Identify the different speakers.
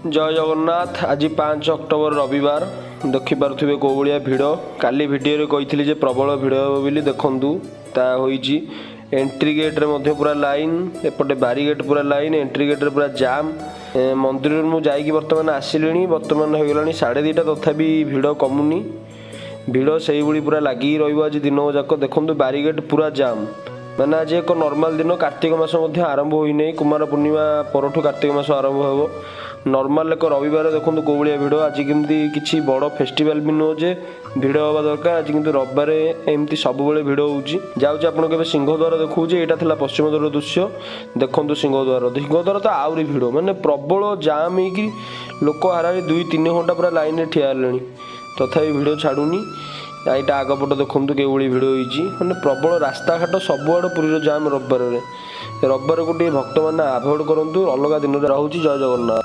Speaker 1: जय जगन्नाथ। आज 5 अक्टोबर रविवार देखिपे कौ भाया भिड़ काली भिडियो कही प्रबल भिड़ हे बोली देखु ता होईची। एंट्री गेट रे मध्य पूरा लाइन एपटे बारीगेट पूरा लाइन एंट्री गेट रे पूरा जाम। मंदिर मुझे बर्तमान आसिली बर्तमान हो गला 2:30 तथापि भिड़ कमुनी भिड़ से पूरा लगी रही दिन जाक देखु बारीगेट पूरा जाम मैंने आज एक नॉर्मल दिन कार्तिक मास आरंभ होई कुमार पूर्णिमा परठू कार्तिक मास आरंभ हो नॉर्मल एक रविवार देखो कौ भाया भिड़ आज केमती किसी बड़ फेस्टिवल भी नुह जे भिड़ हवा दरकार आज किंतु रविवार एमती सब भिड़ होउची। जाऊँगी आपको केवल सिंहद्वार देखूँ यहाँ था पश्चिम द्वार दृश्य देखो सिंहद्वार तो आहरी भिड़ माने प्रबल जाम हो लोक हारानी 2-3 घंटा पूरा लाइन में ठिया हेलेनी तथापि भिड़ छाड़ूनी। यहाँ आगपट देखो केवली भिड़ होती मैंने प्रबल रास्ता घाट सबुआड़ पुरी जाम रविवार को भक्त मैंने आभोड करूँ अलग दिन रोचे। जय जगन्नाथ।